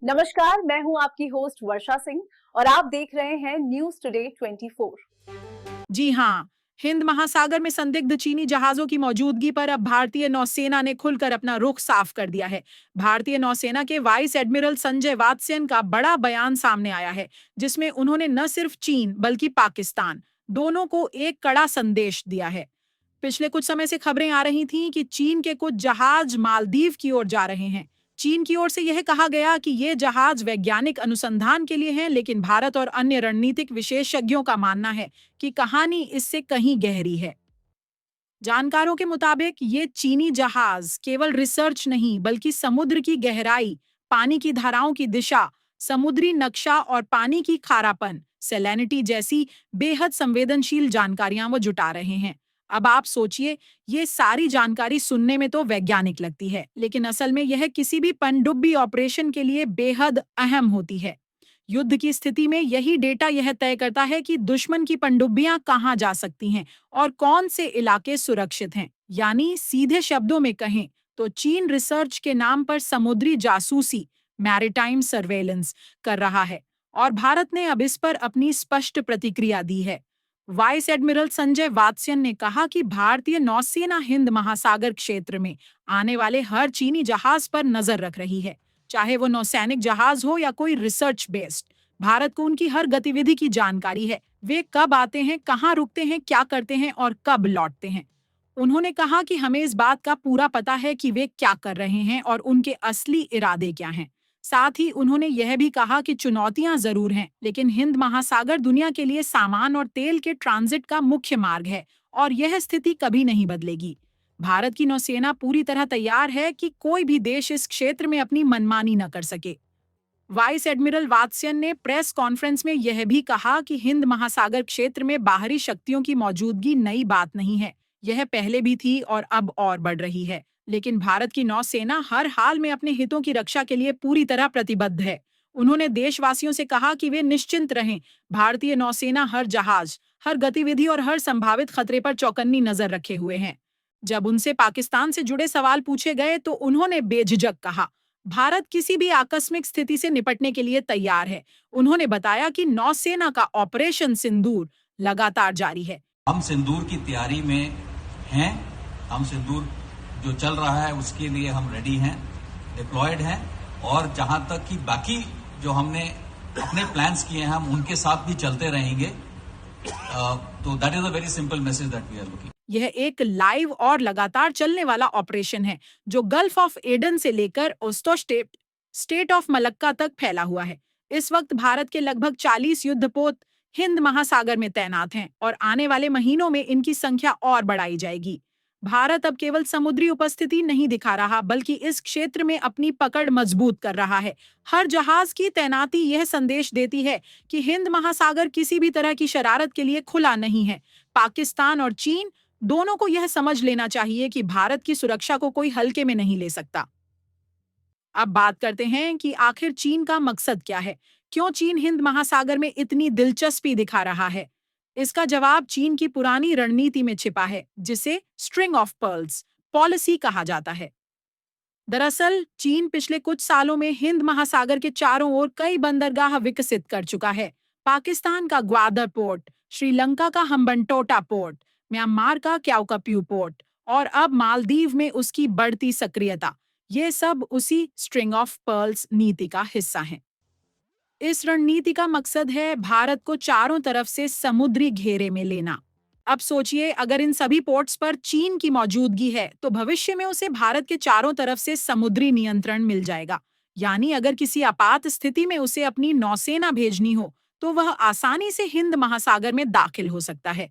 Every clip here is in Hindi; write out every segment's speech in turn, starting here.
नमस्कार, मैं हूं आपकी होस्ट वर्षा सिंह और आप देख रहे हैं न्यूज टुडे 24। जी हाँ। हिंद महासागर में संदिग्ध चीनी जहाजों की मौजूदगी पर अब भारतीय नौसेना ने खुलकर अपना रुख साफ कर दिया है। भारतीय नौसेना के वाइस एडमिरल संजय वात्स्यन का बड़ा बयान सामने आया है, जिसमें उन्होंने न सिर्फ चीन बल्कि पाकिस्तान दोनों को एक कड़ा संदेश दिया है। पिछले कुछ समय से खबरें आ रही थीं कि चीन के कुछ जहाज मालदीव की ओर जा रहे हैं। चीन की ओर से यह कहा गया कि ये जहाज वैज्ञानिक अनुसंधान के लिए हैं, लेकिन भारत और अन्य रणनीतिक विशेषज्ञों का मानना है कि कहानी इससे कहीं गहरी है। जानकारों के मुताबिक ये चीनी जहाज केवल रिसर्च नहीं बल्कि समुद्र की गहराई, पानी की धाराओं की दिशा, समुद्री नक्शा और पानी की खारापन सैलिनिटी जैसी बेहद संवेदनशील जानकारियां वो जुटा रहे हैं। अब आप सोचिए, ये सारी जानकारी सुनने में तो वैज्ञानिक लगती है, लेकिन असल में यह किसी भी पनडुब्बी ऑपरेशन के लिए बेहद अहम होती है। युद्ध की स्थिति में यही डेटा यह तय करता है कि दुश्मन की पनडुब्बियां कहां जा सकती हैं और कौन से इलाके सुरक्षित हैं। यानी सीधे शब्दों में कहें तो चीन रिसर्च के नाम पर समुद्री जासूसी मैरिटाइम सर्वेलेंस कर रहा है और भारत ने अब इस पर अपनी स्पष्ट प्रतिक्रिया दी है। वाइस एडमिरल संजय वात्स्यन ने कहा कि भारतीय नौसेना हिंद महासागर क्षेत्र में आने वाले हर चीनी जहाज पर नजर रख रही है, चाहे वो नौसैनिक जहाज हो या कोई रिसर्च बेस्ड। भारत को उनकी हर गतिविधि की जानकारी है, वे कब आते हैं, कहाँ रुकते हैं, क्या करते हैं और कब लौटते हैं। उन्होंने कहा कि हमें इस बात का पूरा पता है कि वे क्या कर रहे हैं और उनके असली इरादे क्या हैं। साथ ही उन्होंने यह भी कहा कि चुनौतियां जरूर हैं, लेकिन हिंद महासागर दुनिया के लिए सामान और तेल के ट्रांजिट का मुख्य मार्ग है और यह स्थिति कभी नहीं बदलेगी। भारत की नौसेना पूरी तरह तैयार है कि कोई भी देश इस क्षेत्र में अपनी मनमानी न कर सके। वाइस एडमिरल वात्स्यन ने प्रेस कॉन्फ्रेंस में यह भी कहा कि हिंद महासागर क्षेत्र में बाहरी शक्तियों की मौजूदगी नई बात नहीं है, यह पहले भी थी और अब और बढ़ रही है। लेकिन भारत की नौसेना हर हाल में अपने हितों की रक्षा के लिए पूरी तरह प्रतिबद्ध है। उन्होंने देशवासियों से कहा कि वे निश्चिंत रहें, भारतीय नौसेना हर जहाज, हर गतिविधि और हर संभावित खतरे पर चौकन्नी नजर रखे हुए हैं। जब उनसे पाकिस्तान से जुड़े सवाल पूछे गए तो उन्होंने बेझिझक कहा, भारत किसी भी आकस्मिक स्थिति से निपटने के लिए तैयार है। उन्होंने बताया कि नौसेना का ऑपरेशन सिंदूर लगातार जारी है। हम सिंदूर की तैयारी में हैं। हम सिंदूर जो चल रहा है उसके लिए हम रेडी हैं, डिप्लॉयड हैं और जहां तक कि बाकी जो हमने अपने प्लान्स किए हैं हम उनके साथ भी चलते रहेंगे। तो that is a very simple message that we are looking. यह एक लाइव और लगातार चलने वाला ऑपरेशन है जो गल्फ ऑफ एडन से लेकर ओस्टो स्टेट ऑफ मलक्का तक फैला हुआ है। इस वक्त भारत के लगभग 40 युद्धपोत हिंद महासागर में तैनात हैं और आने वाले महीनों में इनकी संख्या और बढ़ाई जाएगी। भारत अब केवल समुद्री उपस्थिति नहीं दिखा रहा बल्कि इस क्षेत्र में अपनी पकड़ मजबूत कर रहा है। हर जहाज की तैनाती यह संदेश देती है कि हिंद महासागर किसी भी तरह की शरारत के लिए खुला नहीं है। पाकिस्तान और चीन दोनों को यह समझ लेना चाहिए कि भारत की सुरक्षा को कोई हल्के में नहीं ले सकता। अब बात करते हैं कि आखिर चीन का मकसद क्या है। क्यों चीन हिंद महासागर में इतनी दिलचस्पी दिखा रहा है? इसका जवाब चीन की पुरानी रणनीति में छिपा है, जिसे स्ट्रिंग ऑफ पर्ल्स पॉलिसी कहा जाता है। दरअसल चीन पिछले कुछ सालों में हिंद महासागर के चारों ओर कई बंदरगाह विकसित कर चुका है। पाकिस्तान का ग्वादर पोर्ट, श्रीलंका का हम्बनटोटा पोर्ट, म्यांमार का क्याओकाप्यू पोर्ट और अब मालदीव में उसकी बढ़ती सक्रियता, ये सब उसी स्ट्रिंग ऑफ पर्ल्स नीति का हिस्सा हैं। इस रणनीति का मकसद है भारत को चारों तरफ से समुद्री घेरे में लेना। अब सोचिए, अगर इन सभी पोर्ट्स पर चीन की मौजूदगी है तो भविष्य में उसे भारत के चारों तरफ से समुद्री नियंत्रण मिल जाएगा। यानी अगर किसी आपात स्थिति में उसे अपनी नौसेना भेजनी हो तो वह आसानी से हिंद महासागर में दाखिल हो सकता है।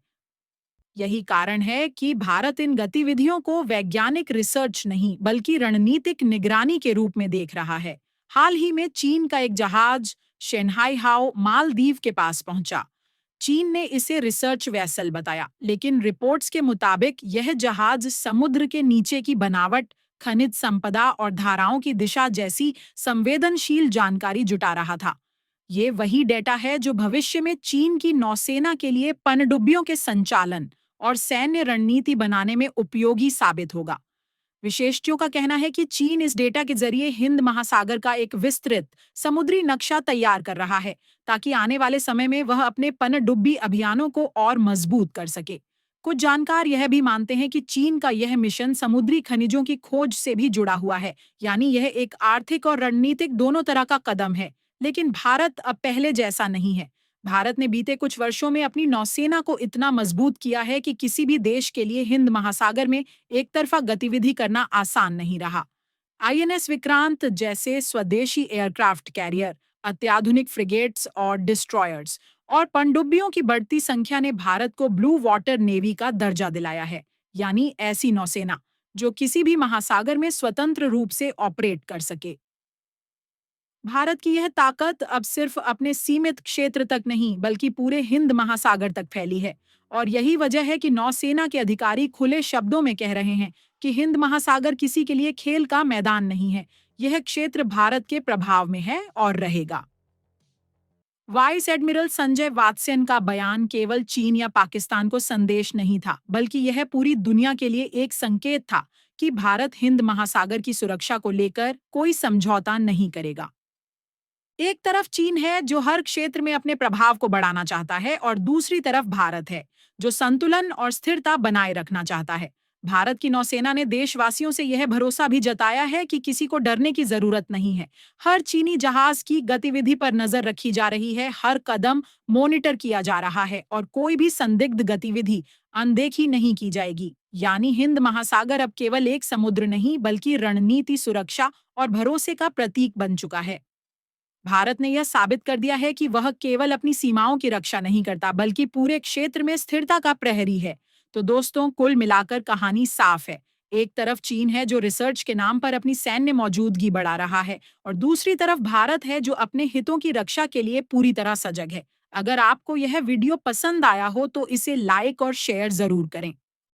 यही कारण है कि भारत इन गतिविधियों को वैज्ञानिक रिसर्च नहीं बल्कि रणनीतिक निगरानी के रूप में देख रहा है। हाल ही में चीन का एक जहाज शेन्हाई हाओ मालदीव के पास पहुंचा। चीन ने इसे रिसर्च वेसल बताया, लेकिन रिपोर्ट्स के मुताबिक यह जहाज समुद्र के नीचे की बनावट, खनिज संपदा और धाराओं की दिशा जैसी संवेदनशील जानकारी जुटा रहा था। ये वही डेटा है जो भविष्य में चीन की नौसेना के लिए पनडुब्बियों के संचालन और सैन्य रणनीति बनाने में उपयोगी साबित होगा। विशेषज्ञों का कहना है कि चीन इस डेटा के जरिए हिंद महासागर का एक विस्तृत समुद्री नक्शा तैयार कर रहा है, ताकि आने वाले समय में वह अपने पनडुब्बी अभियानों को और मजबूत कर सके। कुछ जानकार यह भी मानते हैं कि चीन का यह मिशन समुद्री खनिजों की खोज से भी जुड़ा हुआ है, यानी यह एक आर्थिक और रणनीतिक दोनों तरह का कदम है। लेकिन भारत अब पहले जैसा नहीं है। भारत ने बीते कुछ वर्षों में अपनी नौसेना को इतना मजबूत किया है कि किसी भी देश के लिए हिंद महासागर में एक तरफा गतिविधि करना आसान नहीं रहा। आईएनएस विक्रांत जैसे स्वदेशी एयरक्राफ्ट कैरियर, अत्याधुनिक फ्रिगेट्स और डिस्ट्रॉयर्स और पनडुब्बियों की बढ़ती संख्या ने भारत को ब्लू वाटर नेवी का दर्जा दिलाया है, यानी ऐसी नौसेना जो किसी भी महासागर में स्वतंत्र रूप से ऑपरेट कर सके। भारत की यह ताकत अब सिर्फ अपने सीमित क्षेत्र तक नहीं, बल्कि पूरे हिंद महासागर तक फैली है। और यही वजह है कि नौसेना के अधिकारी खुले शब्दों में कह रहे हैं कि हिंद महासागर किसी के लिए खेल का मैदान नहीं है। यह क्षेत्र भारत के प्रभाव में है और रहेगा। वाइस एडमिरल संजय वात्स्यन का बयान केवल चीन या पाकिस्तान को संदेश नहीं था, बल्कि यह पूरी दुनिया के लिए एक संकेत था कि भारत हिंद महासागर की सुरक्षा को लेकर कोई समझौता नहीं करेगा। एक तरफ चीन है जो हर क्षेत्र में अपने प्रभाव को बढ़ाना चाहता है, और दूसरी तरफ भारत है जो संतुलन और स्थिरता बनाए रखना चाहता है। भारत की नौसेना ने देशवासियों से यह भरोसा भी जताया है कि किसी को डरने की जरूरत नहीं है। हर चीनी जहाज की गतिविधि पर नजर रखी जा रही है, हर कदम मॉनिटर किया जा रहा है और कोई भी संदिग्ध गतिविधि अनदेखी नहीं की जाएगी। यानी हिंद महासागर अब केवल एक समुद्र नहीं, बल्कि रणनीति, सुरक्षा और भरोसे का प्रतीक बन चुका है। भारत ने यह साबित कर दिया है कि वह केवल अपनी सीमाओं की रक्षा नहीं करता, बल्कि पूरे क्षेत्र में स्थिरता का प्रहरी है। तो दोस्तों, कुल मिलाकर कहानी साफ है। एक तरफ चीन है जो रिसर्च के नाम पर अपनी सैन्य मौजूदगी बढ़ा रहा है, और दूसरी तरफ भारत है जो अपने हितों की रक्षा के लिए पूरी तरह सजग है। अगर आपको यह वीडियो पसंद आया हो तो इसे लाइक और शेयर जरूर करें।